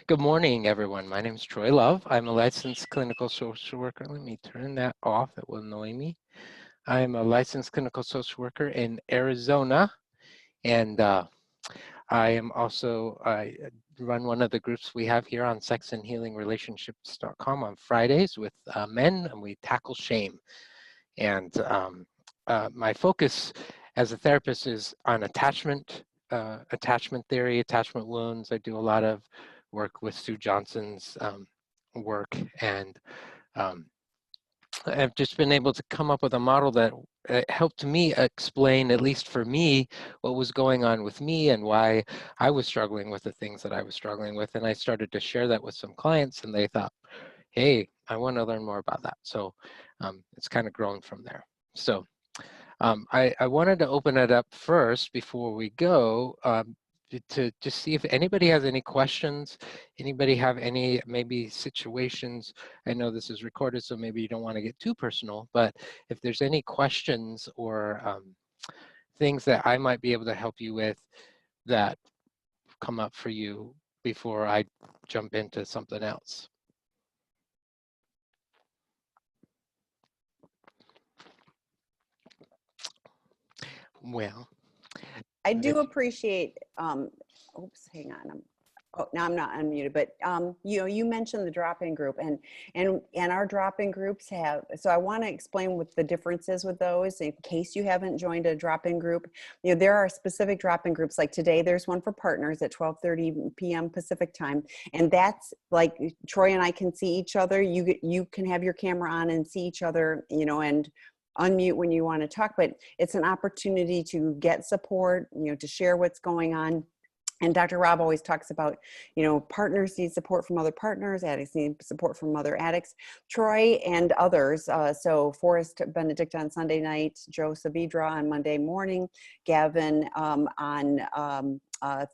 Good morning, everyone. My name is Troy Love. I'm a licensed clinical social worker. Let me turn that off. That will annoy me. I am a licensed clinical social worker in Arizona, and I run one of the groups we have here on sexandhealingrelationships.com on Fridays with men, and we tackle shame. And my focus as a therapist is on attachment theory, attachment wounds. I do a lot of work with Sue Johnson's work, and I've just been able to come up with a model that helped me explain, at least for me, what was going on with me and why I was struggling with the things that I was struggling with. And I started to share that with some clients, and they thought, hey, I want to learn more about that. So it's kind of grown from there. So I wanted to open it up first before we go to just see if anybody has any questions, anybody have any maybe situations. I know this is recorded, so maybe you don't want to get too personal, but if there's any questions or things that I might be able to help you with that come up for you before I jump into something else. Well, I do appreciate, oops, hang on. Oh, now I'm not unmuted, but you mentioned the drop-in group, and our drop-in groups have, so I want to explain what the difference is with those in case you haven't joined a drop-in group. There are specific drop-in groups, like today there's one for partners at 12:30 p.m. Pacific time, and that's like Troy and I can see each other. You can have your camera on and see each other, and unmute when you want to talk, but it's an opportunity to get support, to share what's going on. And Dr. Rob always talks about, partners need support from other partners, addicts need support from other addicts. Troy and others, so Forrest Benedict on Sunday night, Joe Saavedra on Monday morning, Gavin on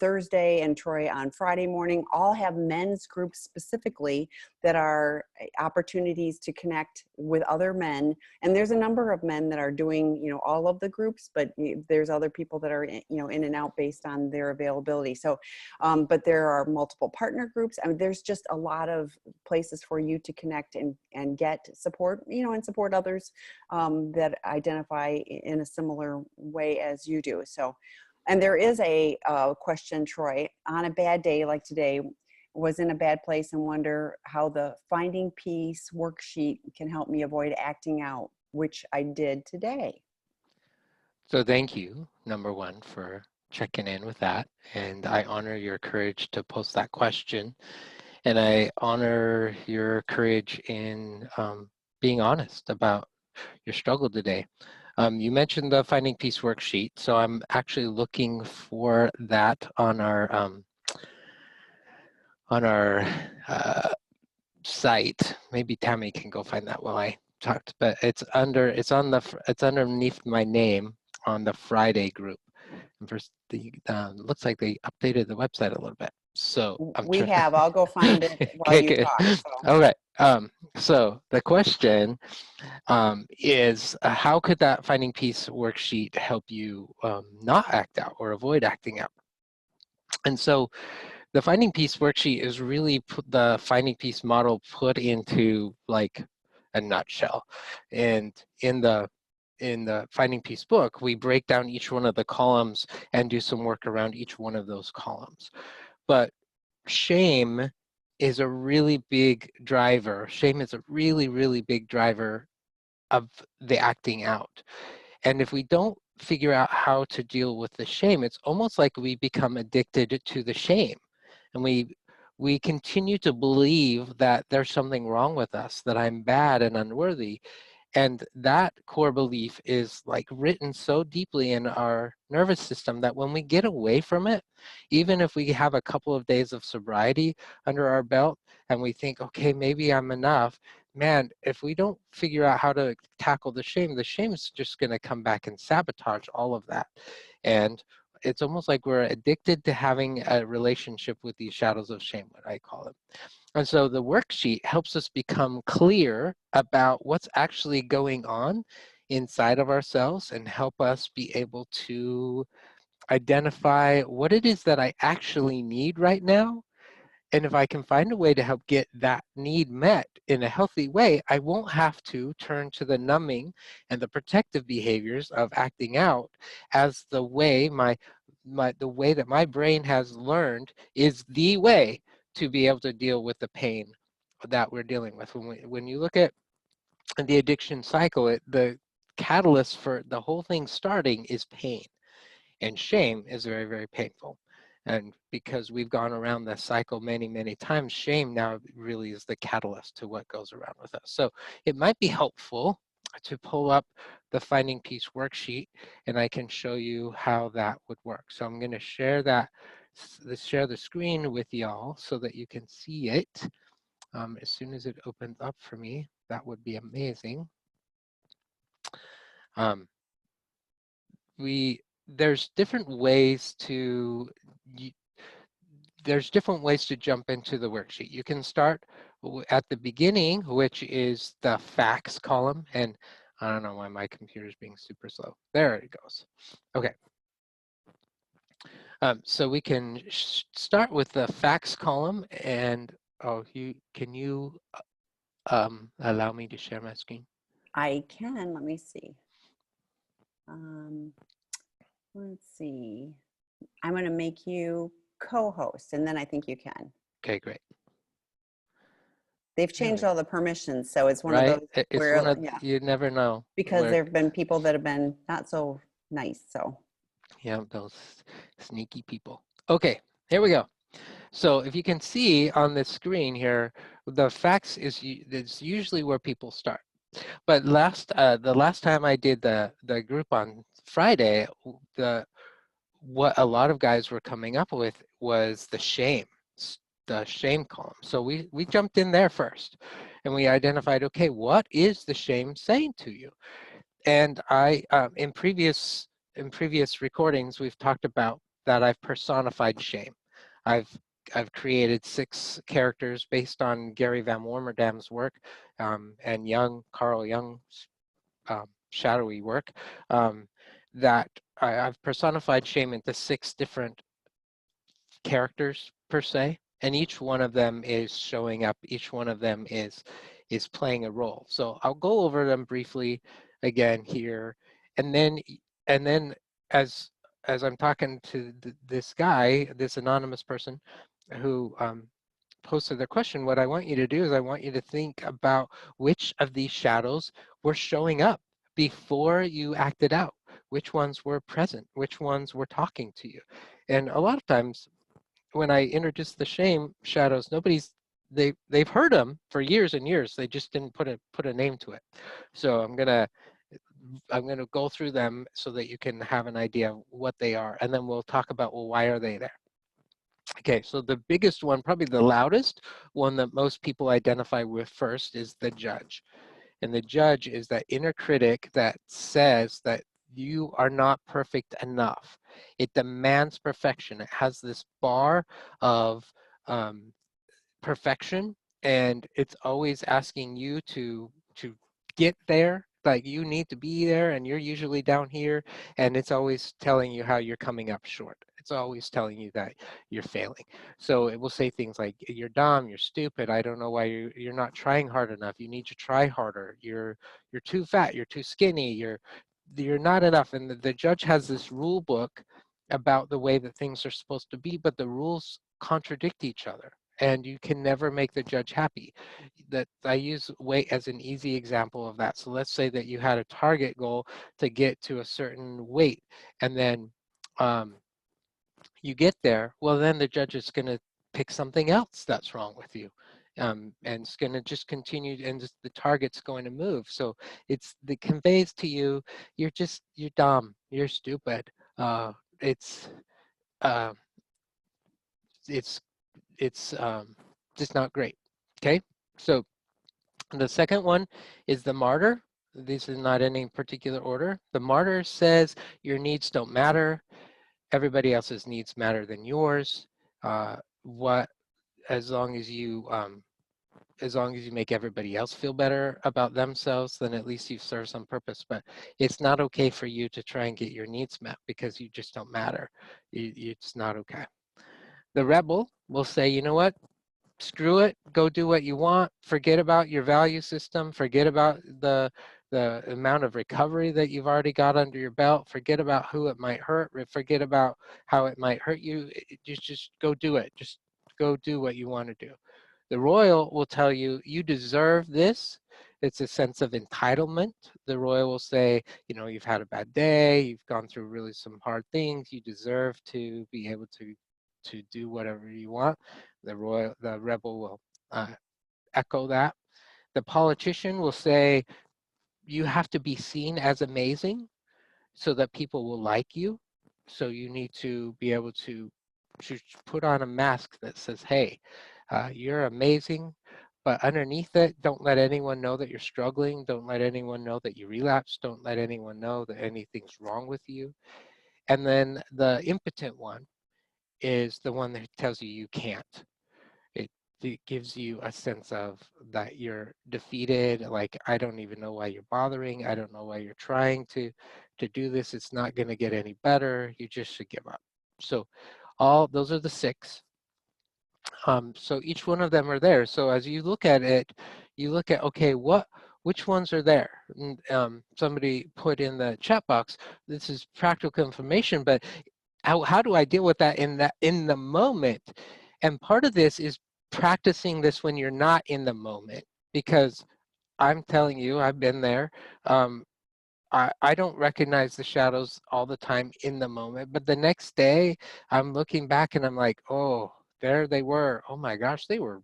Thursday, and Troy on Friday morning, all have men's groups specifically that are opportunities to connect with other men. And there's a number of men that are doing, all of the groups, but there's other people that are, in and out based on their availability. So, but there are multiple partner groups. I mean, there's just a lot of places for you to connect and get support, and support others that identify in a similar way as you do. So, and there is a question, Troy, on a bad day like today, was in a bad place and wonder how the Finding Peace worksheet can help me avoid acting out, which I did today. So thank you, number one, for checking in with that. And I honor your courage to post that question. And I honor your courage in being honest about your struggle today. You mentioned the Finding Peace worksheet. So I'm actually looking for that on our site. Maybe Tammy can go find that while I talked, but it's underneath my name on the Friday group. And first, looks like they updated the website a little bit. So I'll go find it while you talk. So. All right. So the question is, how could that Finding Peace worksheet help you not act out or avoid acting out? And so the Finding Peace worksheet is really the Finding Peace model put into like a nutshell. And in the Finding Peace book, we break down each one of the columns and do some work around each one of those columns. But shame is a really big driver. Shame is a really, really big driver of the acting out. And if we don't figure out how to deal with the shame, it's almost like we become addicted to the shame. And we continue to believe that there's something wrong with us, that I'm bad and unworthy. And that core belief is like written so deeply in our nervous system that when we get away from it, even if we have a couple of days of sobriety under our belt and we think, okay, maybe I'm enough, man, if we don't figure out how to tackle the shame is just going to come back and sabotage all of that. And it's almost like we're addicted to having a relationship with these shadows of shame, what I call it. And so the worksheet helps us become clear about what's actually going on inside of ourselves and help us be able to identify what it is that I actually need right now And if I can find a way to help get that need met in a healthy way, I won't have to turn to the numbing and the protective behaviors of acting out as the way the way that my brain has learned is the way to be able to deal with the pain that we're dealing with. When you look at the addiction cycle, the catalyst for the whole thing starting is pain. And shame is very, very painful. And because we've gone around this cycle many, many times, shame now really is the catalyst to what goes around with us. So it might be helpful to pull up the Finding Peace worksheet, and I can show you how that would work. So I'm going to share share the screen with y'all so that you can see it. As soon as it opens up for me, that would be amazing. Um, there's different ways to jump into the worksheet. You can start at the beginning, which is the facts column, and I don't know why my computer is being super slow. There it goes. Okay. So we can start with the facts column, and can you allow me to share my screen? I can. Let me see. Let's see. I'm going to make you co-host, and then I think you can. Okay, great. They've changed all the permissions, so it's one of Right? those It's where, one of, yeah, you never know. because there have been people that have been not so nice. So Yeah, those sneaky people. Okay, here we go. So if you can see on the screen here, the facts is usually where people start. But the last time I did the group on Friday, what a lot of guys were coming up with was the shame column. So we jumped in there first, and we identified, okay, what is the shame saying to you? And I in previous recordings, we've talked about that I've personified shame. I've created 6 characters based on Gary Van Warmerdam's work and Carl Jung's shadowy work that I've personified shame into 6 different characters per se, and each one of them is showing up. Each one of them is playing a role. So I'll go over them briefly again here, and then as I'm talking to this guy, this anonymous person who posted the question, what I want you to do is I want you to think about which of these shadows were showing up before you acted out, which ones were present, which ones were talking to you. And a lot of times when I introduce the shame shadows, they've heard them for years and years. They just didn't put a name to it. So I'm gonna go through them so that you can have an idea of what they are, and then we'll talk about, well, why are they there? Okay, so the biggest one, probably the loudest one that most people identify with first, is the judge. And the judge is that inner critic that says that you are not perfect enough. It demands perfection. It has this bar of perfection, and it's always asking you to get there. Like, you need to be there, and you're usually down here, and it's always telling you how you're coming up short. It's always telling you that you're failing. So it will say things like, you're dumb, you're stupid, I don't know why you're not trying hard enough, you need to try harder, you're too fat, you're too skinny, you're not enough. And the judge has this rule book about the way that things are supposed to be, but the rules contradict each other, and you can never make the judge happy. That I use weight as an easy example of that. So let's say that you had a target goal to get to a certain weight, and then you get there. Well, then the judge is going to pick something else that's wrong with you. And it's going to just continue, and just the target's going to move. So it conveys to you, you're dumb, you're stupid. It's uh, it's just not great. Okay, so the second one is the martyr. This is not in any particular order. The martyr says your needs don't matter. Everybody else's needs matter than yours. What as long as you make everybody else feel better about themselves, then at least you serve some purpose. But it's not okay for you to try and get your needs met, because you just don't matter. It's not okay. The rebel will say, you know what? screw it, go do what you want, forget about your value system, forget about the amount of recovery that you've already got under your belt, forget about who it might hurt, forget about how it might hurt you. Just go do it. Just go do what you want to do. The royal will tell you, you deserve this. It's a sense of entitlement. The royal will say, you know, you've had a bad day, you've gone through really some hard things, you deserve to be able to do whatever you want. The rebel will echo that. The politician will say, you have to be seen as amazing so that people will like you. So you need to be able to put on a mask that says, hey, you're amazing, but underneath it, don't let anyone know that you're struggling. Don't let anyone know that you relapsed. Don't let anyone know that anything's wrong with you. And then the impotent one is the one that tells you you can't. It, it gives you a sense of that you're defeated, like, I don't even know why you're bothering. I don't know why you're trying to do this. It's not going to get any better. You just should give up. So all those are the 6. So each one of them are there. So as you look at it, you look at, okay, which ones are there? And, somebody put in the chat box, this is practical information, but how do I deal with that in the moment? And part of this is practicing this when you're not in the moment, because I'm telling you, I've been there. I don't recognize the shadows all the time in the moment, but the next day I'm looking back and I'm like, oh, there they were. Oh my gosh, they were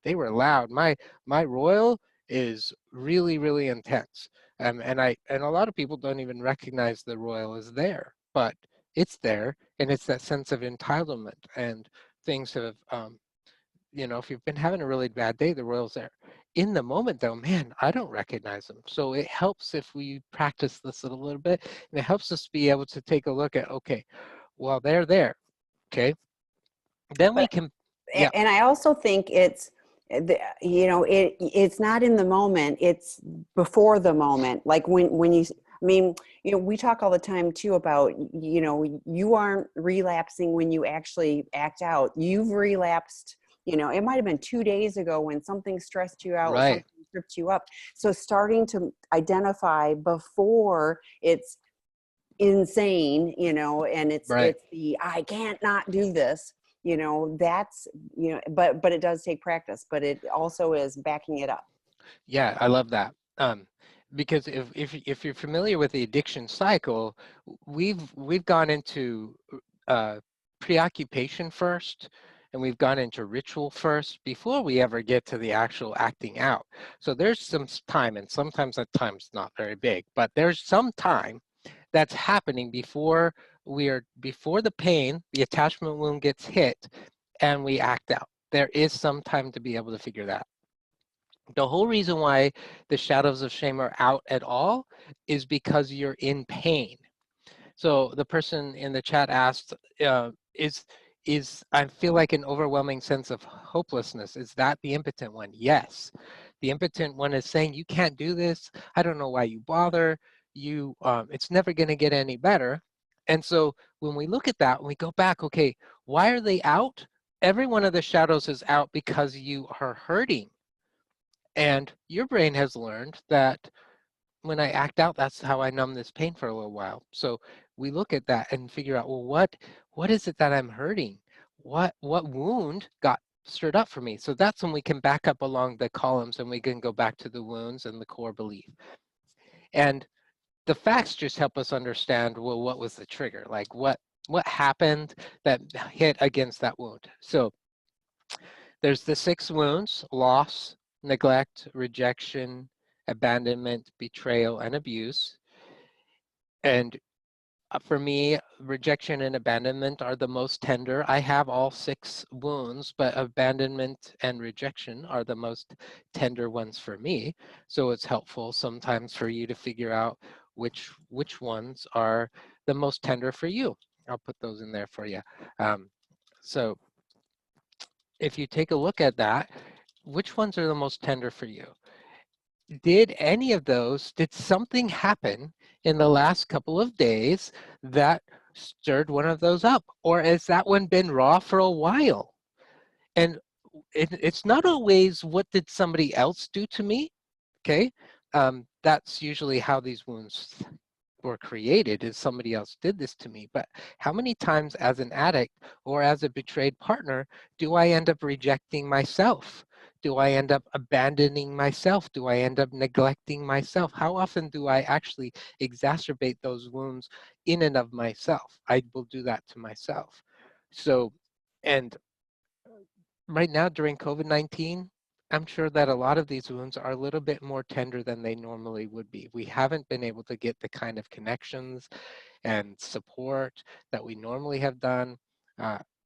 loud. My royal is really, really intense. And a lot of people don't even recognize the royal is there, but it's there, and it's that sense of entitlement, and things have you know, if you've been having a really bad day, the royal's there. In the moment though, man, I don't recognize them. So it helps if we practice this a little bit, and it helps us be able to take a look at, okay, well, they're there. Okay. Then we But can, yeah, and I also think it's you know, it's not in the moment, it's before the moment. Like when you, I mean, you know, we talk all the time too about, you know, you aren't relapsing when you actually act out. You've relapsed, you know, it might have been 2 days ago when something stressed you out, right. something tripped you up. So starting to identify before it's insane, you know, and Right. it's the I can't not do this, you know, that's, you know, but it does take practice, but it also is backing it up. Yeah, I love that. Because if you're familiar with the addiction cycle, we've gone into uh, preoccupation first, and we've gone into ritual first before we ever get to the actual acting out. So there's some time, and sometimes that time's not very big, but there's some time that's happening before the pain, the attachment wound gets hit, and we act out. There is some time to be able to figure that. The whole reason why the shadows of shame are out at all is because you're in pain. So the person in the chat asked, is I feel like an overwhelming sense of hopelessness. Is that the impotent one? Yes. The impotent one is saying, you can't do this. I don't know why you bother. It's never going to get any better. And so when we look at that, when we go back, okay, why are they out? Every one of the shadows is out because you are hurting. And your brain has learned that when I act out, that's how I numb this pain for a little while. So we look at that and figure out, well, what is it that I'm hurting? What wound got stirred up for me? So that's when we can back up along the columns and we can go back to the wounds and the core belief. And the facts just help us understand, well, what was the trigger? Like what happened that hit against that wound? So there's the 6 wounds: loss, neglect, rejection, abandonment, betrayal, and abuse. And for me, rejection and abandonment are the most tender. I have all 6 wounds, but abandonment and rejection are the most tender ones for me. So it's helpful sometimes for you to figure out which ones are the most tender for you. I'll put those in there for you. So if you take a look at that, which ones are the most tender for you? Did something happen in the last couple of days that stirred one of those up? Or has that one been raw for a while? And it's not always what did somebody else do to me, okay? That's usually how these wounds were created, is somebody else did this to me. But how many times as an addict or as a betrayed partner do I end up rejecting myself? Do I end up abandoning myself? Do I end up neglecting myself? How often do I actually exacerbate those wounds in and of myself? I will do that to myself. So, and right now during COVID-19, I'm sure that a lot of these wounds are a little bit more tender than they normally would be. We haven't been able to get the kind of connections and support that we normally have done.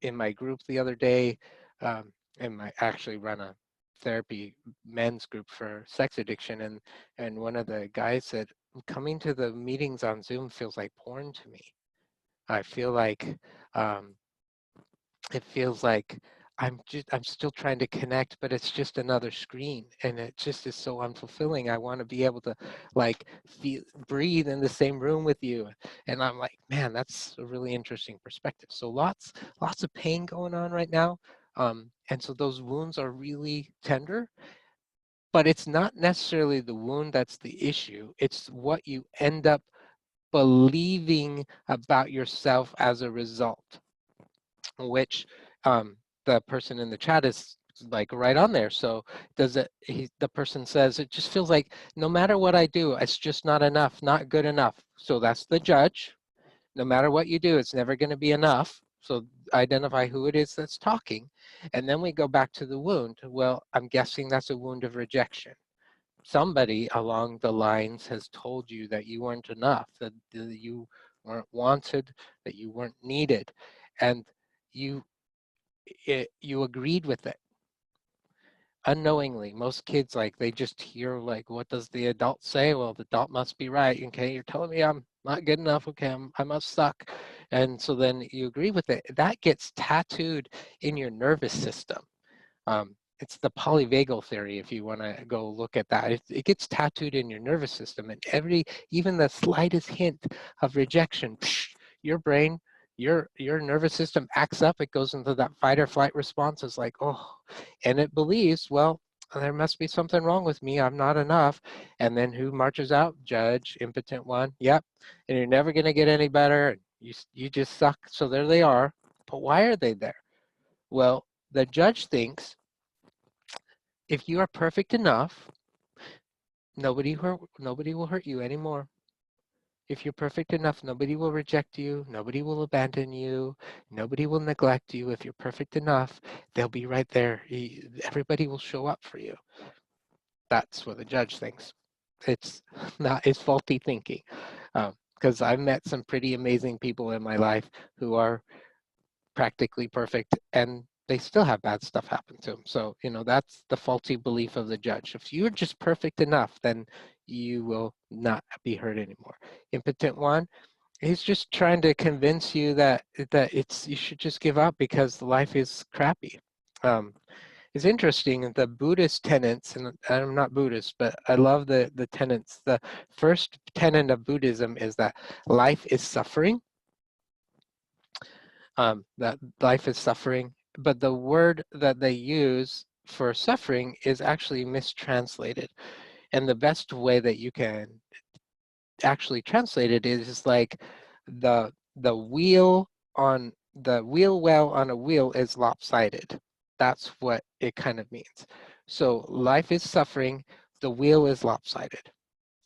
In my group the other day, I actually run a therapy men's group for sex addiction, and one of the guys said, coming to the meetings on Zoom feels like porn to me. I feel like um, it feels like I'm still trying to connect, but it's just another screen, and it just is so unfulfilling. I want to be able to like feel, breathe in the same room with you. And I'm like, man, that's a really interesting perspective. So lots of pain going on right now. And so those wounds are really tender, but it's not necessarily the wound that's the issue. It's what you end up believing about yourself as a result, which the person in the chat is like right on there. So the person says, it just feels like no matter what I do, it's just not enough, not good enough. So that's the judge. No matter what you do, it's never going to be enough. So identify who it is that's talking. And then we go back to the wound. Well, I'm guessing that's a wound of rejection. Somebody along the lines has told you that you weren't enough, that you weren't wanted, that you weren't needed. And you you agreed with it unknowingly. Most kids, like, they just hear like, what does the adult say? Well, the adult must be right. Okay, you're telling me I'm not good enough. Okay, I must suck. And so then you agree with it. That gets tattooed in your nervous system. It's the polyvagal theory, if you want to go look at that. It gets tattooed in your nervous system, and even the slightest hint of rejection, your brain, your nervous system acts up. It goes into that fight or flight response. It's like, oh, and it believes, well, there must be something wrong with me. I'm not enough. And then who marches out? Judge, impotent one. Yep. And you're never going to get any better. You just suck. So there they are. But why are they there? Well, the judge thinks if you are perfect enough, nobody will hurt you anymore. If you're perfect enough, nobody will reject you, nobody will abandon you, nobody will neglect you. If you're perfect enough, they'll be right there. Everybody will show up for you. That's what the judge thinks. It's not, it's faulty thinking. Because I've met some pretty amazing people in my life who are practically perfect, and they still have bad stuff happen to them. So, that's the faulty belief of the judge. If you're just perfect enough, then you will not be hurt anymore. Impotent one, he's just trying to convince you that you should just give up because life is crappy. It's interesting, the Buddhist tenets, and I'm not Buddhist, but I love the tenets. The first tenet of Buddhism is that life is suffering. That life is suffering, but the word that they use for suffering is actually mistranslated. And the best way that you can actually translate it is like the wheel well on a wheel is lopsided. That's what it kind of means. So life is suffering, the wheel is lopsided.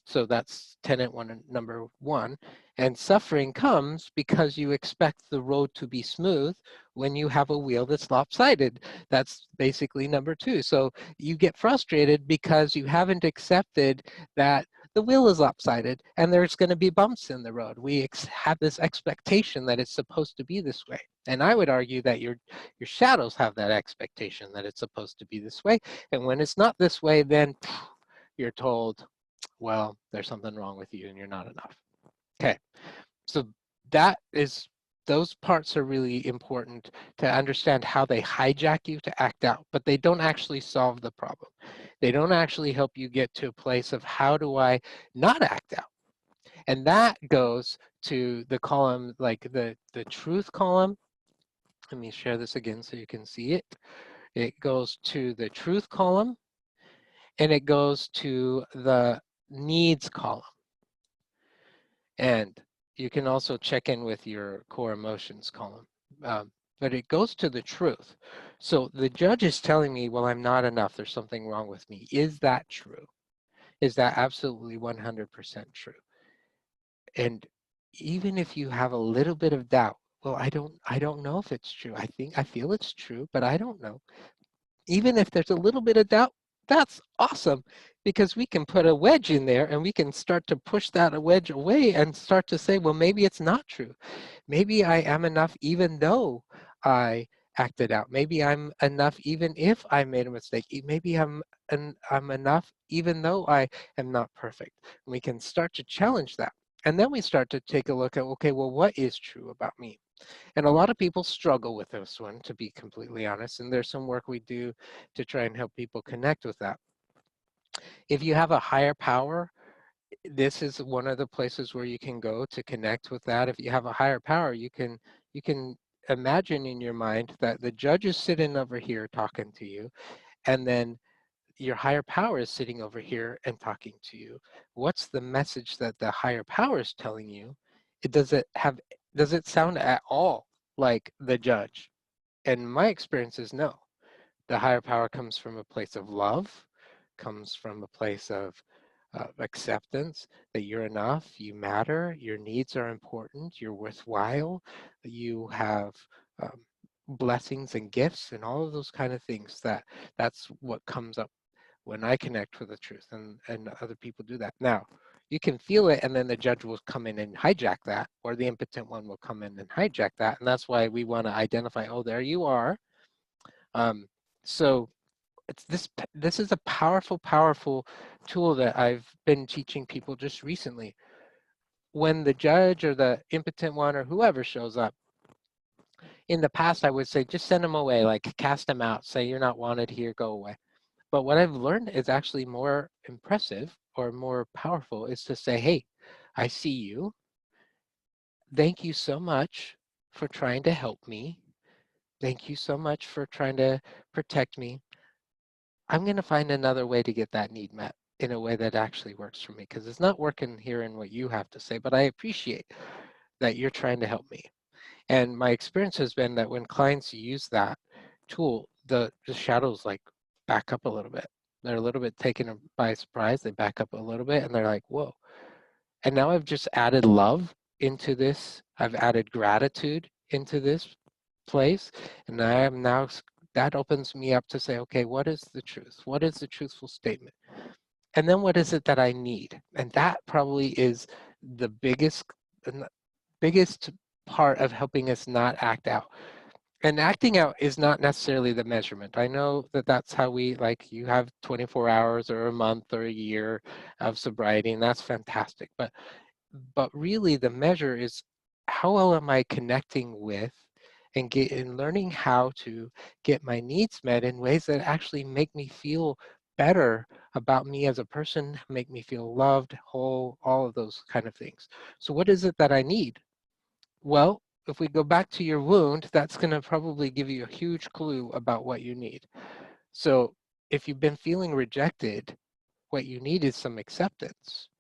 So that's tenet number one. And suffering comes because you expect the road to be smooth when you have a wheel that's lopsided. That's basically number two. So you get frustrated because you haven't accepted that the wheel is lopsided and there's going to be bumps in the road. We have this expectation that it's supposed to be this way. And I would argue that your shadows have that expectation that it's supposed to be this way. And when it's not this way, then you're told, well, there's something wrong with you and you're not enough. Okay, so those parts are really important to understand how they hijack you to act out, but they don't actually solve the problem. They don't actually help you get to a place of how do I not act out? And that goes to the column, like the truth column. Let me share this again so you can see it. It goes to the truth column, and it goes to the needs column. And you can also check in with your core emotions column. But it goes to the truth. So the judge is telling me, well, I'm not enough. There's something wrong with me. Is that true? Is that absolutely 100% true? And even if you have a little bit of doubt, well, I don't know if it's true. I feel it's true, but I don't know. Even if there's a little bit of doubt, that's awesome, because we can put a wedge in there and we can start to push that wedge away and start to say, well, maybe it's not true. Maybe I am enough even though I acted out. Maybe I'm enough even if I made a mistake. Maybe I'm enough even though I am not perfect. We can start to challenge that. And then we start to take a look at, okay, well, what is true about me? And a lot of people struggle with this one, to be completely honest. And there's some work we do to try and help people connect with that. If you have a higher power, this is one of the places where you can go to connect with that. If you have a higher power, you can imagine in your mind that the judge is sitting over here talking to you, and then your higher power is sitting over here and talking to you. What's the message that the higher power is telling you? Does it sound at all like the judge? And my experience is no. The higher power comes from a place of love, comes from a place of acceptance that you're enough, you matter, your needs are important, you're worthwhile, you have um, blessings and gifts and all of those kind of things. That's what comes up when I connect with the truth, and other people do that. Now, you can feel it, and then the judge will come in and hijack that, or the impotent one will come in and hijack that. And that's why we want to identify, oh, there you are. Um, so this is a powerful, powerful tool that I've been teaching people just recently. When the judge or the impotent one or whoever shows up, in the past I would say just send them away, like cast them out, say you're not wanted here, go away. But what I've learned is actually more impressive or more powerful is to say, hey, I see you. Thank you so much for trying to help me. Thank you so much for trying to protect me. I'm going to find another way to get that need met in a way that actually works for me, because it's not working here in what you have to say, but I appreciate that you're trying to help me. And my experience has been that when clients use that tool, the shadows like back up a little bit. They're a little bit taken by surprise. They back up a little bit and they're like, whoa. And now I've just added love into this. I've added gratitude into this place. And I am now, that opens me up to say, okay, what is the truth? What is the truthful statement? And then what is it that I need? And that probably is the biggest part of helping us not act out. And acting out is not necessarily the measurement. I know that that's how we, like, you have 24 hours or a month or a year of sobriety, and that's fantastic. But really the measure is, how well am I connecting with and learning how to get my needs met in ways that actually make me feel better about me as a person, make me feel loved, whole, all of those kind of things. So what is it that I need? Well, if we go back to your wound, that's going to probably give you a huge clue about what you need. So if you've been feeling rejected, what you need is some acceptance.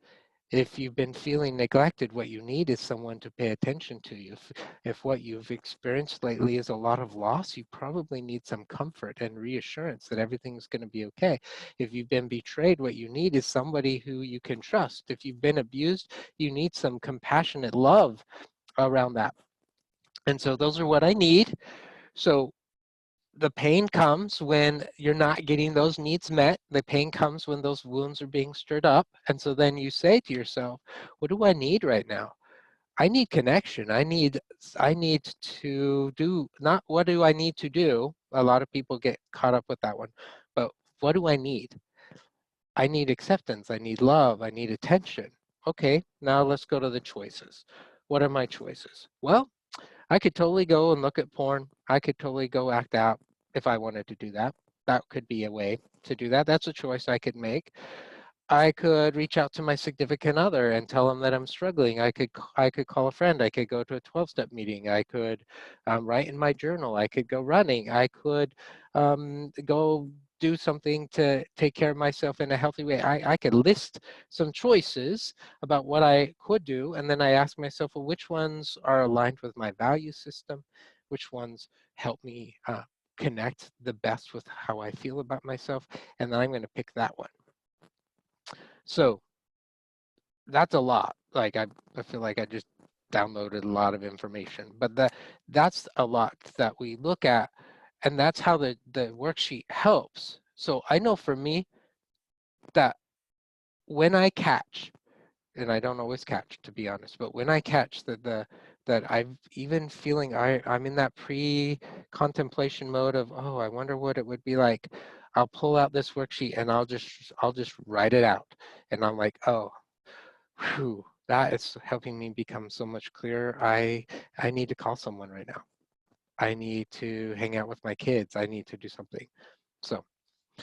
If you've been feeling neglected, what you need is someone to pay attention to you. If what you've experienced lately is a lot of loss, you probably need some comfort and reassurance that everything's going to be okay. If you've been betrayed, what you need is somebody who you can trust. If you've been abused, you need some compassionate love around that. And so those are what I need. So the pain comes when you're not getting those needs met. The pain comes when those wounds are being stirred up. And so then you say to yourself, what do I need right now? I need connection. I need to do, not what do I need to do? A lot of people get caught up with that one. But what do I need? I need acceptance. I need love. I need attention. Okay, now let's go to the choices. What are my choices? Well, I could totally go and look at porn. I could totally go act out if I wanted to do that. That could be a way to do that. That's a choice I could make. I could reach out to my significant other and tell them that I'm struggling. I could call a friend. I could go to a 12-step meeting. I could write in my journal. I could go running. I could go do something to take care of myself in a healthy way. I could list some choices about what I could do, and then I ask myself, well, which ones are aligned with my value system? Which ones help me connect the best with how I feel about myself? And then I'm going to pick that one. So that's a lot. Like I feel like I just downloaded a lot of information, but that's a lot that we look at, and that's how the worksheet helps. So I know for me that when I catch, and I don't always catch to be honest, but when I catch that I've even feeling I'm in that pre-contemplation mode of, oh, I wonder what it would be like, I'll pull out this worksheet and I'll just write it out, and I'm like, oh, whew, that is helping me become so much clearer. I need to call someone right now. I need to hang out with my kids. I need to do something. So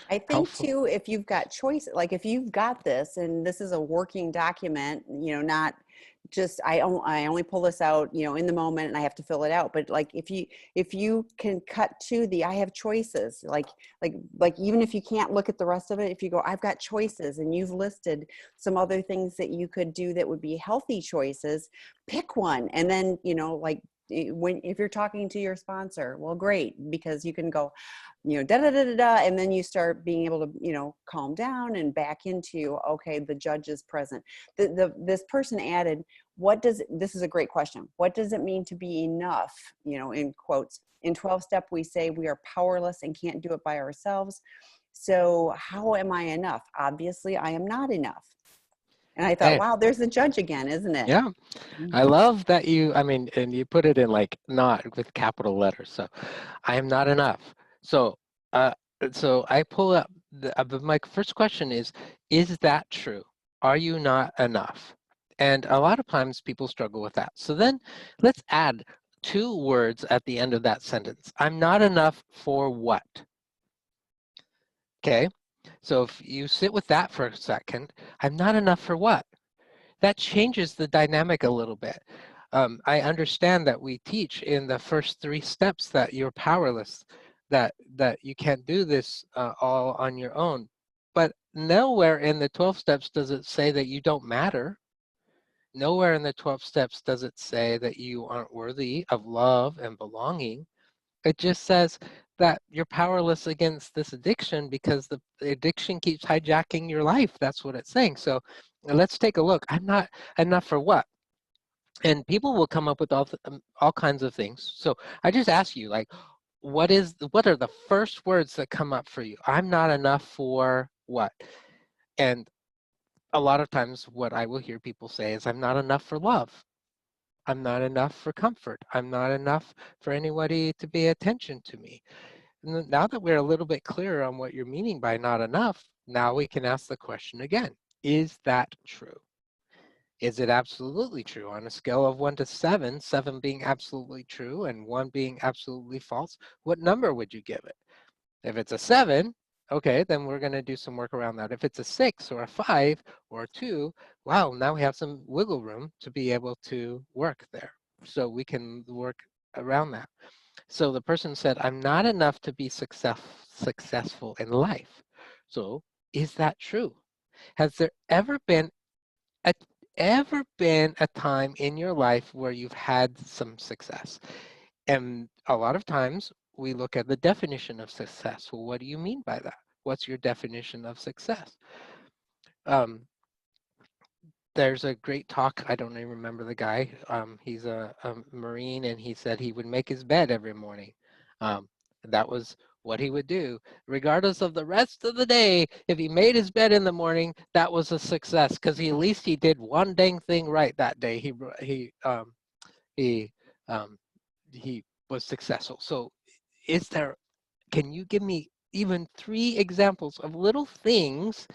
I think helpful. too, if you've got choice, like if you've got this and this is a working document, not just, I only pull this out, in the moment and I have to fill it out. But like, if you can cut to the, I have choices, like even if you can't look at the rest of it, if you go, I've got choices, and you've listed some other things that you could do that would be healthy choices, pick one. And then, like, if you're talking to your sponsor, well, great, because you can go, da da da da da, and then you start being able to, calm down and back into, okay, the judge is present. This person added, this is a great question. What does it mean to be enough? In quotes, in 12-step, we say we are powerless and can't do it by ourselves. So how am I enough? Obviously, I am not enough. And I thought, Hey, wow, there's the judge again, isn't it? yeah, I love that I mean, and you put it in like not with capital letters. So I am not enough. So, uh, so I pull up, my first question is that true? Are you not enough? And a lot of times people struggle with that. So then let's add two words at the end of that sentence. I'm not enough for what? Okay. So if you sit with that for a second, I'm not enough for what? That changes the dynamic a little bit. I understand that we teach in the first 3 steps that you're powerless, that you can't do this all on your own. But nowhere in the 12 steps does it say that you don't matter. Nowhere in the 12 steps does it say that you aren't worthy of love and belonging. It just says that you're powerless against this addiction because the addiction keeps hijacking your life. That's what it's saying. So let's take a look. I'm not enough for what? And people will come up with all kinds of things. So I just ask you, like, what are the first words that come up for you? I'm not enough for what? And a lot of times what I will hear people say is, I'm not enough for love. I'm not enough for comfort. I'm not enough for anybody to pay attention to me. And now that we're a little bit clearer on what you're meaning by not enough, now we can ask the question again. Is that true? Is it absolutely true? On a scale of 1 to 7, 7 being absolutely true and 1 being absolutely false, what number would you give it? If it's a 7, okay, then we're going to do some work around that. If it's a 6 or a 5 or a 2, wow, now we have some wiggle room to be able to work there. So we can work around that. So the person said, I'm not enough to be successful in life. So is that true? Has there a, ever been a time in your life where you've had some success? And a lot of times we look at the definition of success. Well, what do you mean by that? What's your definition of success? There's a great talk. I don't even remember the guy. He's a Marine, and he said he would make his bed every morning. That was what he would do, regardless of the rest of the day. If he made his bed in the morning, that was a success because at least he did one dang thing right that day. He um, he was successful. So, is there? Can you give me even 3 examples of little things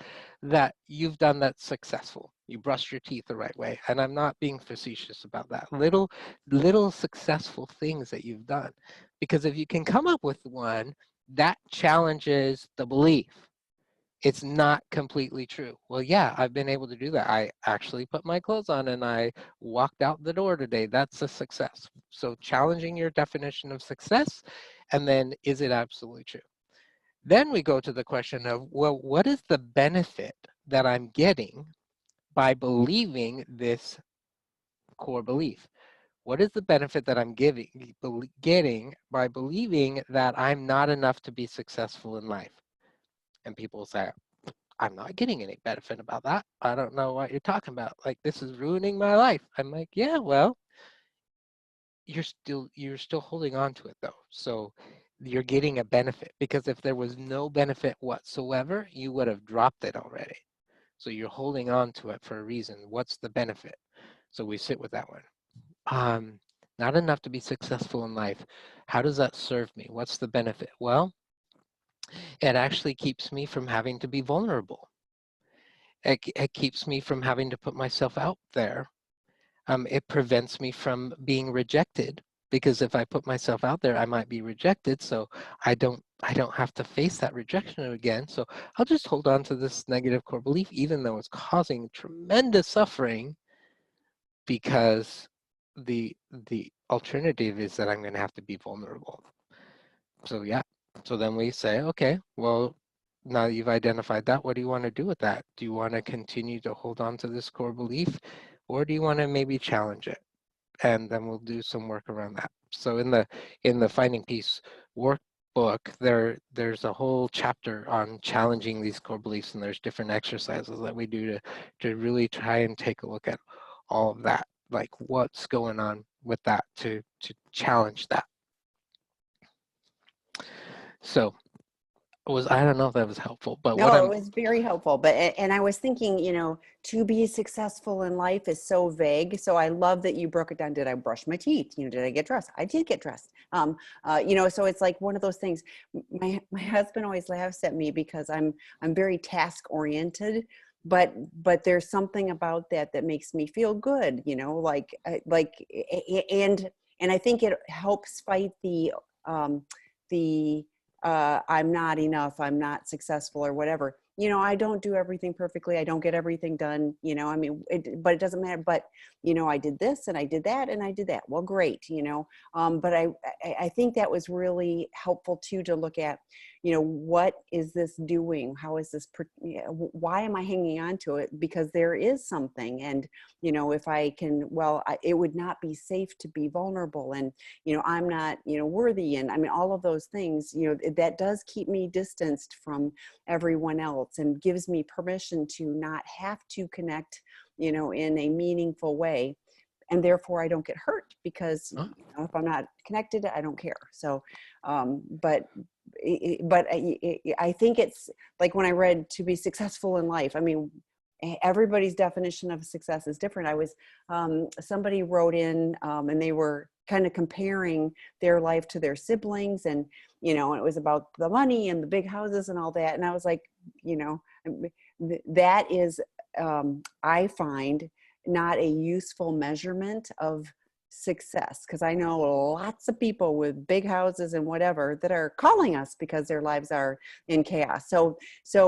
that you've done that's successful? You brushed your teeth the right way, and I'm not being facetious about that. Little successful things that you've done. Because if you can come up with one, that challenges the belief. it's not completely true. Well, yeah, I've been able to do that. I actually put my clothes on and I walked out the door today. That's a success. So challenging your definition of success, and then is it absolutely true? Then we go to the question of, well, what is the benefit that I'm getting by believing this core belief? What is the benefit that I'm getting by believing that I'm not enough to be successful in life? And people say, I'm not getting any benefit about that. I don't know what you're talking about. Like, this is ruining my life. I'm like, yeah, well, you're still holding on to it though. So you're getting a benefit, because if there was no benefit whatsoever, you would have dropped it already. So you're holding on to it for a reason. What's the benefit? So we sit with that one. Not enough to be successful in life. How does that serve me? What's the benefit? Well, it actually keeps me from having to be vulnerable. It keeps me from having to put myself out there. It prevents me from being rejected, because if I put myself out there, I might be rejected. So I don't have to face that rejection again. So I'll just hold on to this negative core belief, even though it's causing tremendous suffering, because the alternative is that I'm going to have to be vulnerable. So yeah. So then we say, okay, well, now that you've identified that, what do you want to do with that? Do you want to continue to hold on to this core belief, or do you want to maybe challenge it? And then we'll do some work around that. So in the Finding Peace workbook, there's a whole chapter on challenging these core beliefs, and there's different exercises that we do to really try and take a look at all of that, like what's going on with that, to challenge that. So I don't know if that was helpful, but what No, it I'm was very helpful. But and I was thinking, to be successful in life is so vague. So I love that you broke it down. Did I brush my teeth? Did I get dressed? I did get dressed. So it's like one of those things. My husband always laughs at me because I'm very task oriented, but there's something about that makes me feel good. And I think it helps fight the I'm not enough, I'm not successful, or whatever. I don't do everything perfectly. I don't get everything done, but it doesn't matter. But, I did this and I did that and I did that. Well, great, but I think that was really helpful too, to look at, what is this doing? How is this, why am I hanging on to it? Because there is something. And, if I can, it would not be safe to be vulnerable. And, I'm not, worthy. And I mean, all of those things, that does keep me distanced from everyone else and gives me permission to not have to connect, in a meaningful way. And therefore I don't get hurt, because if I'm not connected, I don't care. So, I think it's like when I read to be successful in life, I mean, everybody's definition of success is different. I was, somebody wrote in, and they were kind of comparing their life to their siblings, and, it was about the money and the big houses and all that. And I was like, that is, I find, not a useful measurement of success, because I know lots of people with big houses and whatever that are calling us because their lives are in chaos. So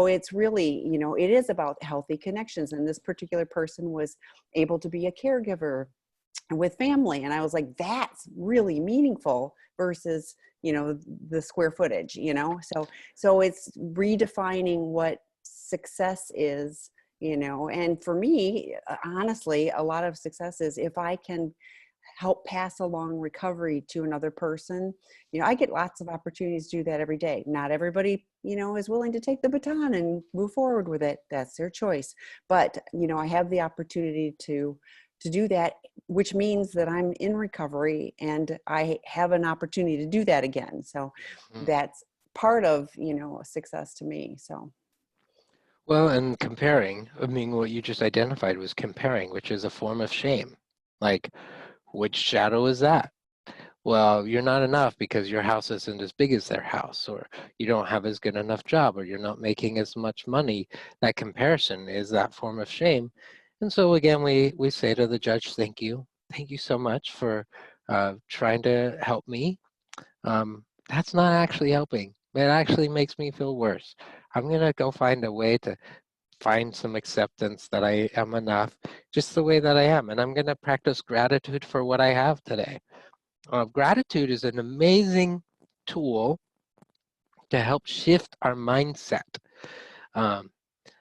it's really, it is about healthy connections. And this particular person was able to be a caregiver with family, and I was like, that's really meaningful versus, the square footage. So it's redefining what success is. And for me, honestly, a lot of success is if I can help pass along recovery to another person. I get lots of opportunities to do that every day. Not everybody, is willing to take the baton and move forward with it. That's their choice. But, I have the opportunity to do that, which means that I'm in recovery and I have an opportunity to do that again. So that's part of, success to me. So. Well, and comparing, I mean, what you just identified was comparing, which is a form of shame. Like, which shadow is that? Well, you're not enough because your house isn't as big as their house, or you don't have as good enough job, or you're not making as much money. That comparison is that form of shame. And so again, we say to the judge, thank you. Thank you so much for trying to help me. That's not actually helping. It actually makes me feel worse. I'm going to go find a way to find some acceptance that I am enough just the way that I am. And I'm going to practice gratitude for what I have today. Gratitude is an amazing tool to help shift our mindset. Um,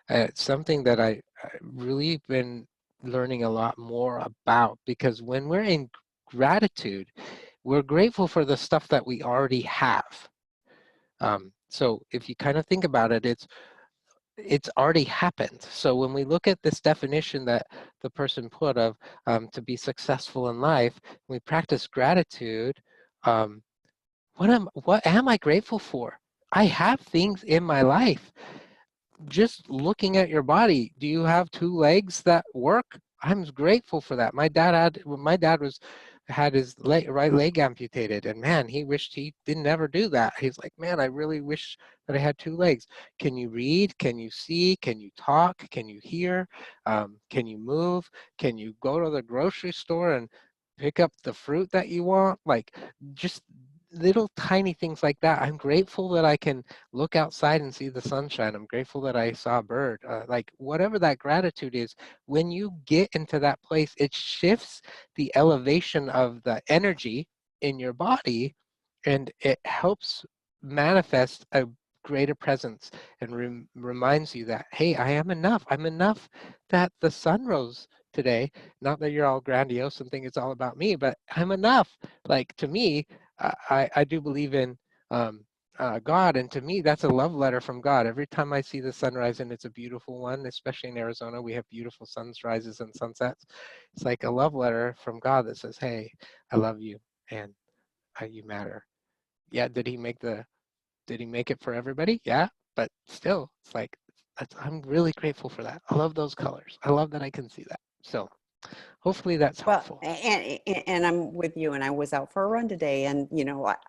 it's something that I really been learning a lot more about, because when we're in gratitude, we're grateful for the stuff that we already have. So if you kind of think about it, it's already happened. So when we look at this definition that the person put of to be successful in life, we practice gratitude. Um, what am I grateful for? I have things in my life. Just looking at your body, do you have two legs that work? I'm grateful for that. My dad had his right leg amputated, and man, he wished he didn't ever do that. He's like, man, I really wish that I had two legs. Can you read? Can you see? Can you talk? Can you hear? Can you move? Can you go to the grocery store and pick up the fruit that you want? Like, just little tiny things like that. I'm grateful that I can look outside and see the sunshine. I'm grateful that I saw a bird. Like, whatever that gratitude is, when you get into that place, it shifts the elevation of the energy in your body, and it helps manifest a greater presence, and reminds you that, hey, I am enough. I'm enough that the sun rose today. Not that you're all grandiose and think it's all about me, but I'm enough. Like, to me, I do believe in God, and to me, that's a love letter from God. Every time I see the sunrise, and it's a beautiful one, especially in Arizona, we have beautiful sunrises and sunsets. It's like a love letter from God that says, hey, I love you, and you matter. Yeah, did he make it for everybody? Yeah, but still, it's like, I'm really grateful for that. I love those colors. I love that I can see that. So hopefully that's Well, helpful. and I'm with you, and I was out for a run today, and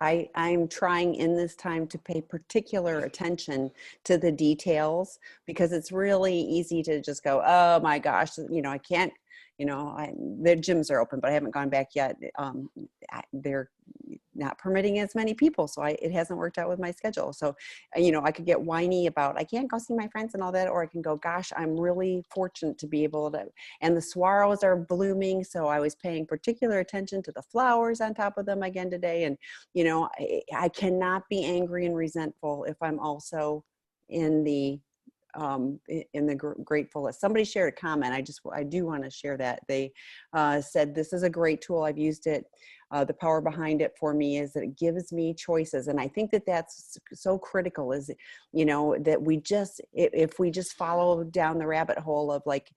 I'm trying in this time to pay particular attention to the details, because it's really easy to just go, oh my gosh, I can't, the gyms are open, but I haven't gone back yet. They're not permitting as many people, so it hasn't worked out with my schedule. So I could get whiny about I can't go see my friends and all that, or I can go, gosh, I'm really fortunate to be able to. And the swallows are blooming, so I was paying particular attention to the flowers on top of them again today. And I cannot be angry and resentful if I'm also in the grateful list. Somebody shared a comment. I do want to share that. They said, this is a great tool. I've used it. The power behind it for me is that it gives me choices. And I think that that's so critical, is, that if we just follow down the rabbit hole of like,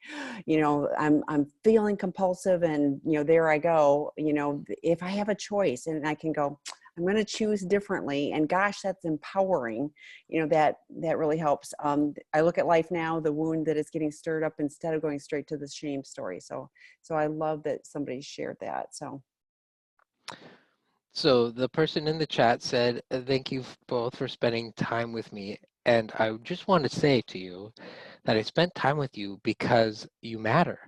I'm feeling compulsive, and, there I go, if I have a choice and I can go, I'm going to choose differently. And gosh, that's empowering. That really helps. I look at life now, the wound that is getting stirred up, instead of going straight to the shame story. So I love that somebody shared that. So the person in the chat said, thank you both for spending time with me. And I just want to say to you that I spent time with you because you matter.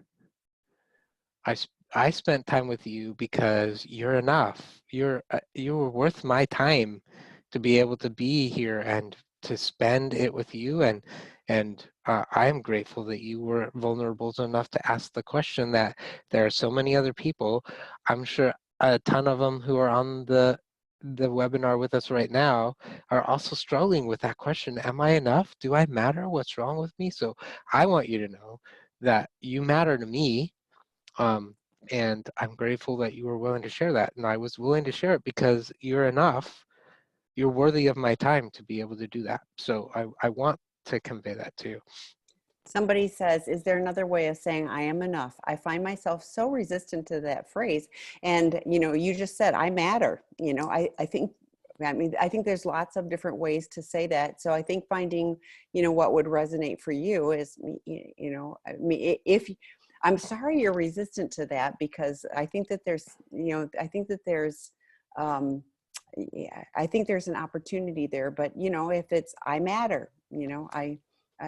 I spent time with you because you're enough. You were worth my time to be able to be here and to spend it with you. And I am grateful that you were vulnerable enough to ask the question, that there are so many other people, I'm sure a ton of them who are on the webinar with us right now, are also struggling with that question. Am I enough? Do I matter? What's wrong with me? So I want you to know that you matter to me. Um, and I'm grateful that you were willing to share that. And I was willing to share it because you're enough. You're worthy of my time to be able to do that. So I want to convey that to you. Somebody says, is there another way of saying I am enough? I find myself so resistant to that phrase. And, you just said, I matter. I think there's lots of different ways to say that. So I think finding, what would resonate for you is, if I'm sorry you're resistant to that, because I think that there's, yeah, I think there's an opportunity there. But, if it's, I matter,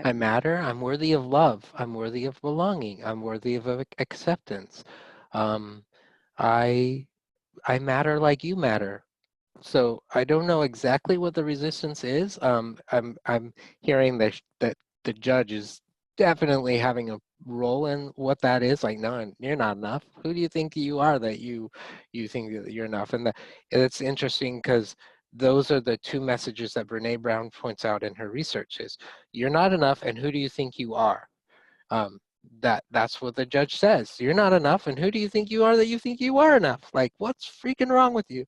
I matter. I'm worthy of love. I'm worthy of belonging. I'm worthy of acceptance. Um, I matter like you matter. So I don't know exactly what the resistance is. I'm hearing that the judge is definitely having a role in what that is. Like, no, you're not enough. Who do you think you are that you think that you're enough? And it's interesting because those are the two messages that Brene Brown points out in her research: is you're not enough, and who do you think you are? Um, that's what the judge says. You're not enough, and who do you think you are that you think you are enough? Like, what's freaking wrong with you?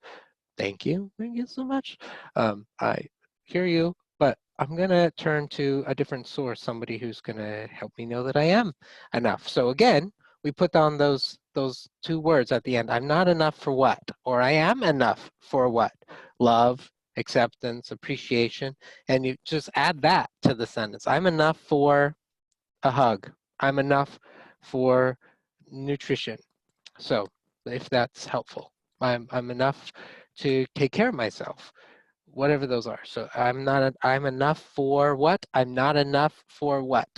Thank you so much. I hear you, but I'm gonna turn to a different source, somebody who's gonna help me know that I am enough. So again, we put down those two words at the end. I'm not enough for what? Or I am enough for what? Love, acceptance, appreciation, and you just add that to the sentence. I'm enough for a hug. I'm enough for nutrition. So if that's helpful, I'm enough to take care of myself, whatever those are. So I'm enough for what? I'm not enough for what?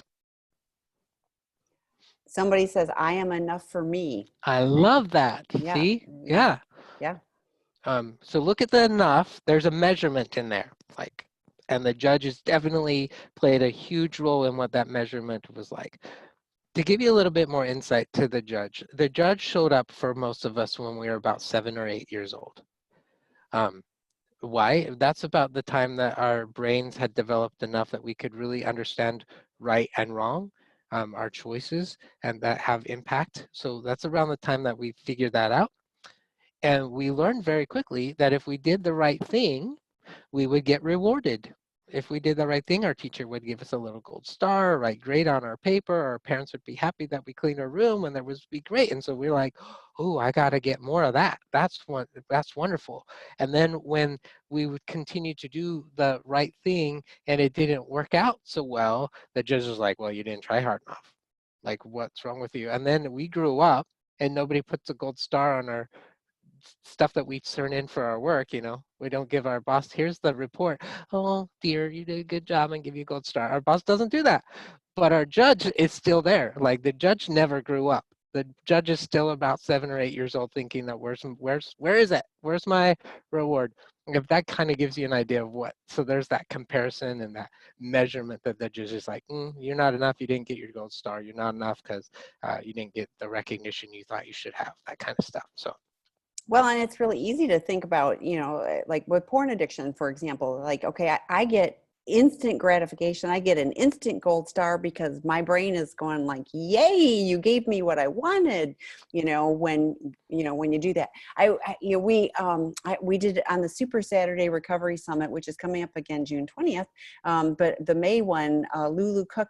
Somebody says, I am enough for me. I love that. Yeah, See? yeah, Yeah. yeah. So look at the enough. There's a measurement in there, like, and the judge has definitely played a huge role in what that measurement was like. To give you a little bit more insight to the judge showed up for most of us when we were about 7 or 8 years old. Um, why? That's about the time that our brains had developed enough that we could really understand right and wrong, our choices, and that have impact. So that's around the time that we figured that out. And we learned very quickly that if we did the right thing, we would get rewarded. If we did the right thing, our teacher would give us a little gold star, write great on our paper. Our parents would be happy that we cleaned our room, and that would be great. And so we're like, oh, I got to get more of that. That's wonderful. And then when we would continue to do the right thing and it didn't work out so well, the judge was like, well, you didn't try hard enough. Like, what's wrong with you? And then we grew up and nobody puts a gold star on our stuff that we turn in for our work. We don't give our boss, here's the report. Oh dear, you did a good job, and give you a gold star. Our boss doesn't do that. But our judge is still there. Like, the judge never grew up. The judge is still about 7 or 8 years old, thinking that where is it? Where's my reward? If that kind of gives you an idea of what, so there's that comparison and that measurement that the judge is like, you're not enough. You didn't get your gold star. You're not enough because you didn't get the recognition you thought you should have. That kind of stuff. So. Well, and it's really easy to think about, like with porn addiction, for example, like, okay, I get instant gratification. I get an instant gold star because my brain is going like, yay, you gave me what I wanted, when you do that. We did on the Super Saturday Recovery Summit, which is coming up again June 20th. But the May one, Lulu Cook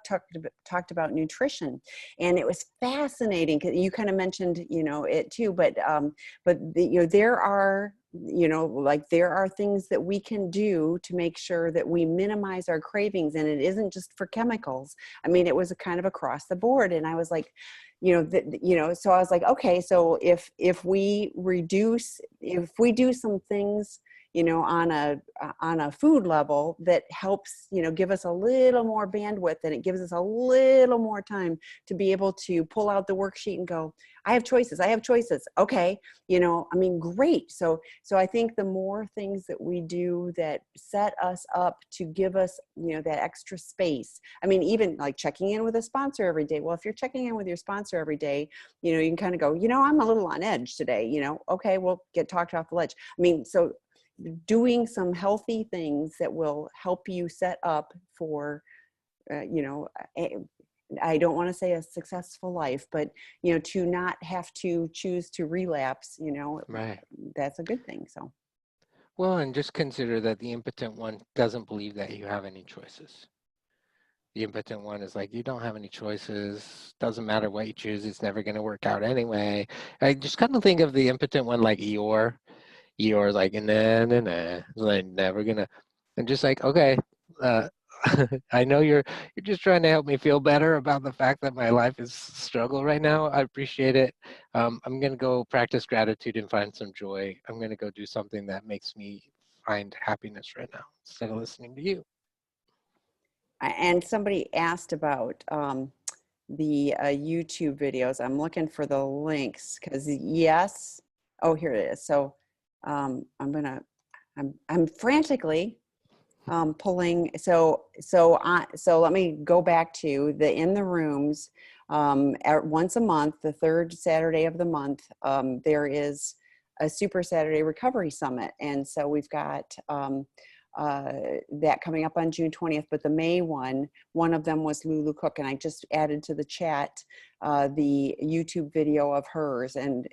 talked about nutrition, and it was fascinating. You kind of mentioned, it too, but there are there are things that we can do to make sure that we minimize our cravings, and it isn't just for chemicals. I mean, it was a kind of across the board, and I was like, so I was like, okay, so if we do some things, on a food level that helps, give us a little more bandwidth, and it gives us a little more time to be able to pull out the worksheet and go, I have choices. Okay. I mean, great. So I think the more things that we do that set us up to give us, that extra space. I mean, even like checking in with a sponsor every day. Well, if you're checking in with your sponsor every day, you can kind of go, I'm a little on edge today, okay, we'll get talked off the ledge. I mean, so doing some healthy things that will help you set up for, I don't want to say a successful life, but, to not have to choose to relapse, Right. that's a good thing. So. Well, and just consider that the impotent one doesn't believe that you have any choices. The impotent one is like, you don't have any choices. Doesn't matter what you choose. It's never going to work out anyway. I just kind of think of the impotent one like Eeyore. Eeyore's like, nah, nah, nah. Like, never gonna. And just like, okay, uh, I know you're just trying to help me feel better about the fact that my life is a struggle right now. I appreciate it. I'm gonna go practice gratitude and find some joy. I'm gonna go do something that makes me find happiness right now instead of listening to you. And somebody asked about the YouTube videos. I'm looking for the links because yes. Oh, here it is. So I'm I'm frantically pulling. So let me go back to the in the rooms. Once a month, the third Saturday of the month, there is a Super Saturday Recovery Summit, and so we've got that coming up on June 20th. But the May one of them was Lulu Cook, and I just added to the chat the YouTube video of hers, and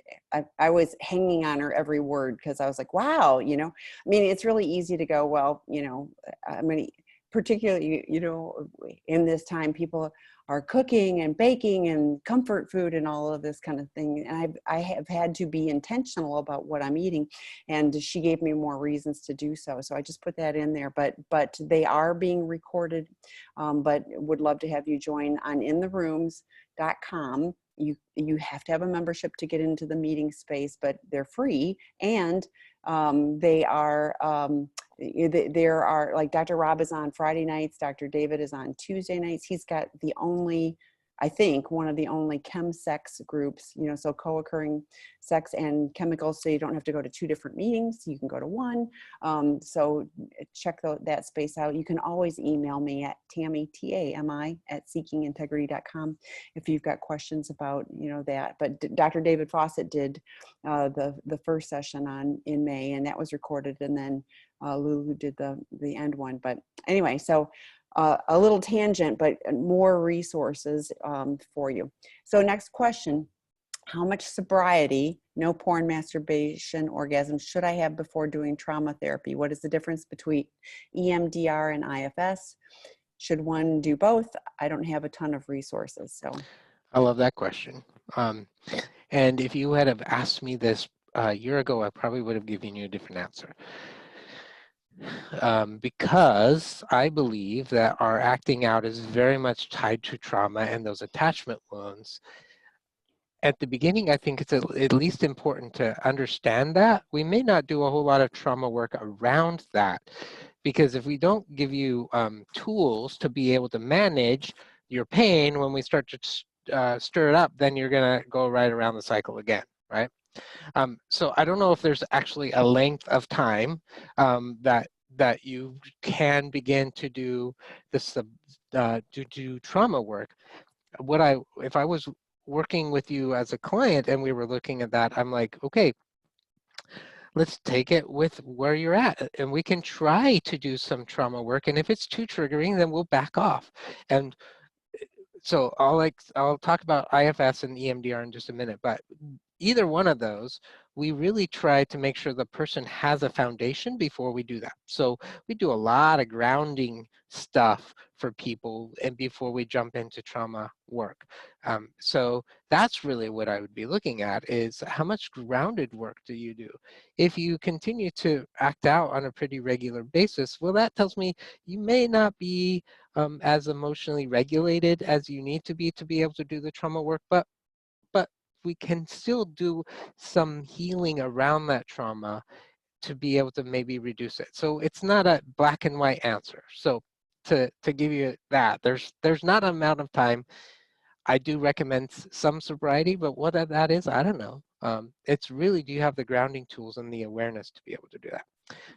I was hanging on her every word because I was like, wow, you know, I mean, it's really easy to go, well, you know, I mean, particularly, you know, in this time, people are cooking and baking and comfort food and all of this kind of thing. And I have had to be intentional about what I'm eating. And she gave me more reasons to do so. So I just put that in there, but they are being recorded, but would love to have you join on intherooms.com. You have to have a membership to get into the meeting space, but they're free. And they are, there are, like, Dr. Rob is on Friday nights, Dr. David is on Tuesday nights. He's got the only, I think, one of the only chem-sex groups, you know, so co-occurring sex and chemicals, so you don't have to go to 2 different meetings, you can go to 1. So check that space out. You can always email me at Tammy, T-A-M-I, at seekingintegrity.com if you've got questions about, you know, that. But Dr. David Fawcett did the first session in May, and that was recorded, and then Lulu did the end one. But anyway, so a little tangent, but more resources for you. So next question, how much sobriety, no porn, masturbation, orgasm, should I have before doing trauma therapy? What is the difference between EMDR and IFS? Should one do both? I don't have a ton of resources, so. I love that question. And if you had have asked me this a year ago, I probably would have given you a different answer. Because I believe that our acting out is very much tied to trauma and those attachment wounds. At the beginning, I think it's at least important to understand that. We may not do a whole lot of trauma work around that, because if we don't give you tools to be able to manage your pain when we start to stir it up, then you're going to go right around the cycle again, right? So I don't know if there's actually a length of time that you can begin to do this do trauma work. If I was working with you as a client and we were looking at that, I'm like, okay, let's take it with where you're at, and we can try to do some trauma work. And if it's too triggering, then we'll back off. And so I'll talk about IFS and EMDR in just a minute, but either one of those, we really try to make sure the person has a foundation before we do that. So we do a lot of grounding stuff for people and before we jump into trauma work. So that's really what I would be looking at, is how much grounded work do you do? If you continue to act out on a pretty regular basis, well, that tells me you may not be as emotionally regulated as you need to be able to do the trauma work, but we can still do some healing around that trauma to be able to maybe reduce it. So it's not a black and white answer. So to give you that, there's not an amount of time. I do recommend some sobriety, but what that is, I don't know. It's really, do you have the grounding tools and the awareness to be able to do that?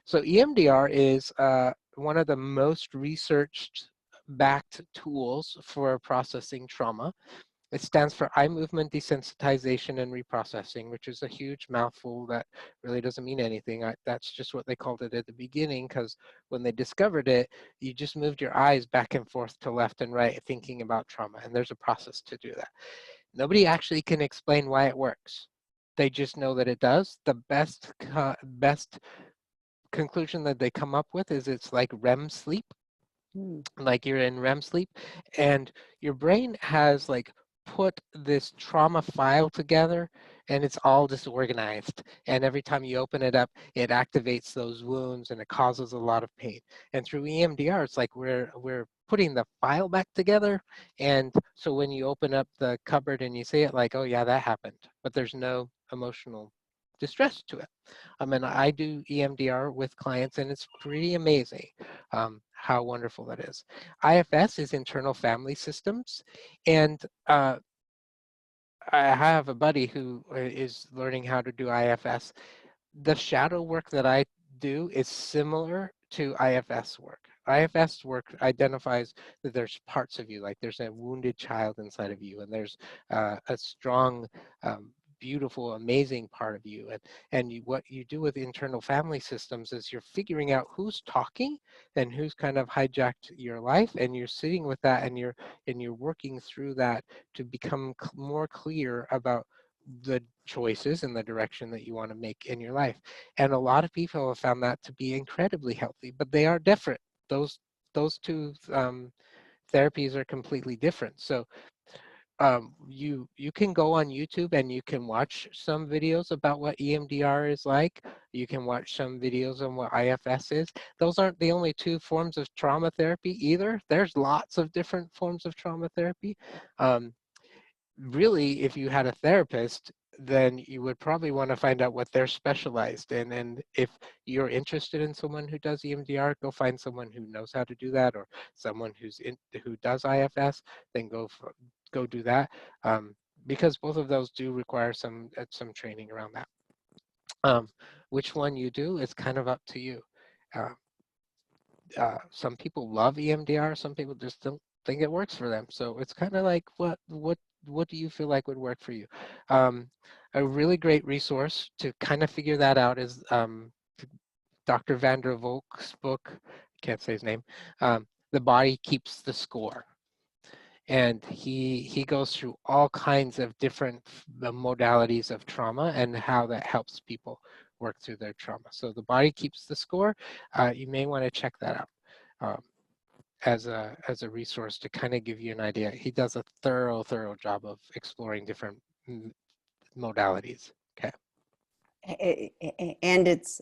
So EMDR is one of the most researched backed tools for processing trauma. It stands for eye movement desensitization and reprocessing, which is a huge mouthful that really doesn't mean anything. That's just what they called it at the beginning, because when they discovered it, you just moved your eyes back and forth to left and right thinking about trauma, and there's a process to do that. Nobody actually can explain why it works. They just know that it does. The best conclusion that they come up with is it's like REM sleep. Like you're in REM sleep, and your brain has like put this trauma file together, and it's all disorganized, and every time you open it up, it activates those wounds and it causes a lot of pain. And through EMDR, it's like we're putting the file back together, and so when you open up the cupboard and you see it, like, oh yeah, that happened, but there's no emotional distress to it. And I do EMDR with clients, and it's pretty amazing how wonderful that is. IFS is internal family systems, and I have a buddy who is learning how to do IFS. The shadow work that I do is similar to IFS work. IFS work identifies that there's parts of you, like there's a wounded child inside of you, and there's a strong, beautiful, amazing part of you. And what you do with internal family systems is you're figuring out who's talking and who's kind of hijacked your life, and you're sitting with that, and you're working through that to become more clear about the choices and the direction that you want to make in your life. And a lot of people have found that to be incredibly healthy, but they are different. Those two therapies are completely different. So you can go on YouTube and you can watch some videos about what EMDR is like. You can watch some videos on what IFS is. Those aren't the only two forms of trauma therapy either. There's lots of different forms of trauma therapy. Really, if you had a therapist, then you would probably want to find out what they're specialized in. And if you're interested in someone who does EMDR, go find someone who knows how to do that, or someone who does IFS, then go do that. Because both of those do require some training around that. Which one you do is kind of up to you. Some people love EMDR, some people just don't think it works for them. So it's kind of like, what do you feel like would work for you? A really great resource to kind of figure that out is Dr. Van der Volk's book. I can't say his name. The Body Keeps the Score. And he goes through all kinds of different modalities of trauma and how that helps people work through their trauma. So The Body Keeps the Score. You may want to check that out as a resource to kind of give you an idea. He does a thorough job of exploring different modalities. Okay. And it's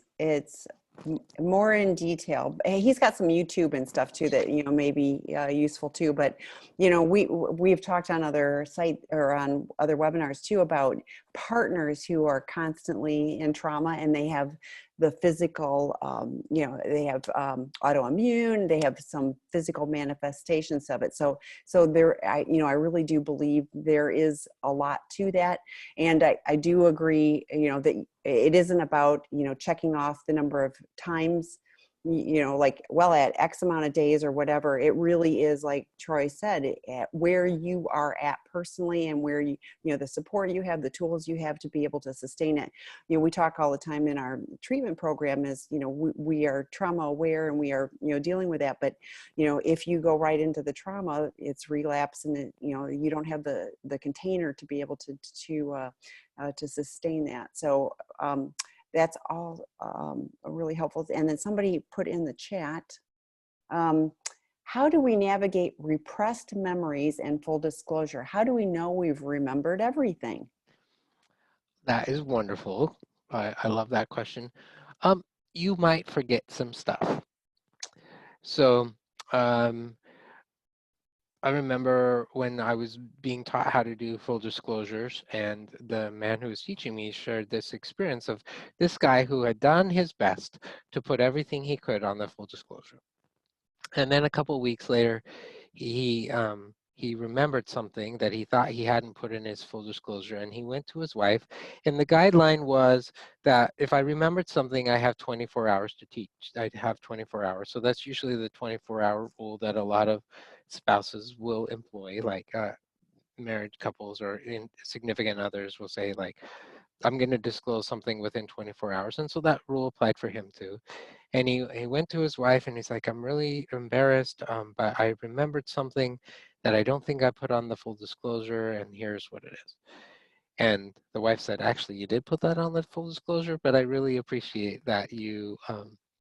more in detail. He's got some YouTube and stuff too that may be useful too. But we've talked on other sites or on other webinars too about partners who are constantly in trauma, and they have the physical, they have autoimmune, they have some physical manifestations of it. So there, I really do believe there is a lot to that. And I do agree, that it isn't about, checking off the number of times, like, well, at X amount of days or whatever. It really is, like Troy said, at where you are at personally, and where the support you have, the tools you have to be able to sustain it. We talk all the time in our treatment program is, we are trauma aware, and we are, dealing with that. But, if you go right into the trauma, it's relapse, and you don't have the container to be able to sustain that. So, that's all really helpful. And then somebody put in the chat, how do we navigate repressed memories and full disclosure? How do we know we've remembered everything? That is wonderful. I love that question. You might forget some stuff. So I remember when I was being taught how to do full disclosures, and the man who was teaching me shared this experience of this guy who had done his best to put everything he could on the full disclosure. And then a couple of weeks later, he remembered something that he thought he hadn't put in his full disclosure, and he went to his wife, and the guideline was that if I remembered something, I have 24 hours to teach. I'd have 24 hours. So that's usually the 24-hour rule that a lot of spouses will employ, like married couples or significant others will say, like, I'm going to disclose something within 24 hours. And so that rule applied for him too. And he went to his wife and he's like, I'm really embarrassed, but I remembered something that I don't think I put on the full disclosure, and here's what it is. And the wife said, actually, you did put that on the full disclosure, but I really appreciate that you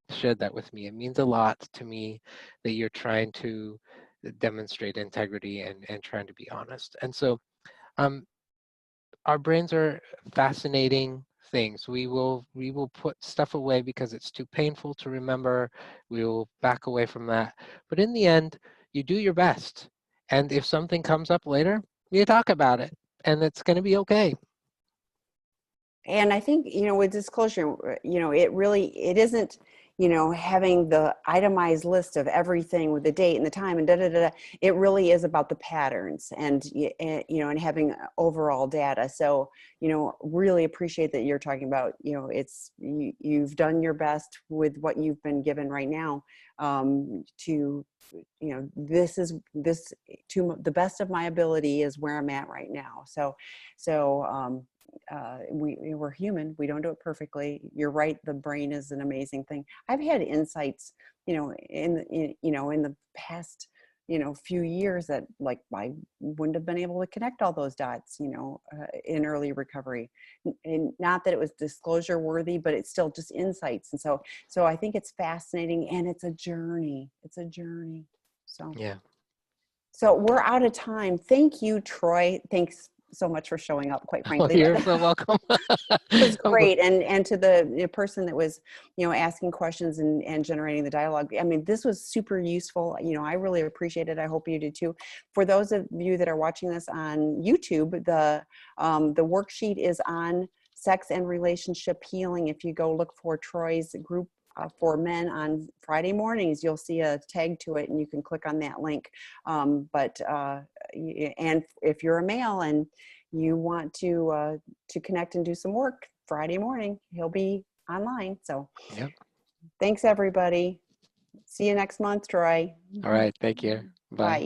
shared that with me. It means a lot to me that you're trying to demonstrate integrity and trying to be honest. And so our brains are fascinating things. We will put stuff away because it's too painful to remember. We will back away from that. But in the end, you do your best. And if something comes up later, you talk about it, and it's going to be okay. And I think, with disclosure, it isn't, having the itemized list of everything with the date and the time and it really is about the patterns and and having overall data. So, really appreciate that you're talking about, you've done your best with what you've been given right now, to, this to the best of my ability is where I'm at right now. So we're human. We don't do it perfectly. You're right. The brain is an amazing thing. I've had insights, in the past, few years that like I wouldn't have been able to connect all those dots, in early recovery. And not that it was disclosure worthy, but it's still just insights. And so I think it's fascinating, and it's a journey. It's a journey. So Yeah. So we're out of time. Thank you, Troy. Thanks so much for showing up, quite Oh, frankly. you're so welcome. It was great. And to the person that was, asking questions and generating the dialogue. I mean, this was super useful. I really appreciate it. I hope you did too. For those of you that are watching this on YouTube, the worksheet is on sex and relationship healing. If you go look for Troy's group for men on Friday mornings, you'll see a tag to it, and you can click on that link. And if you're a male and you want to connect and do some work Friday morning, he'll be online. So Yep. Thanks, everybody. See you next month, Troy. All right. Thank you. Bye. Bye.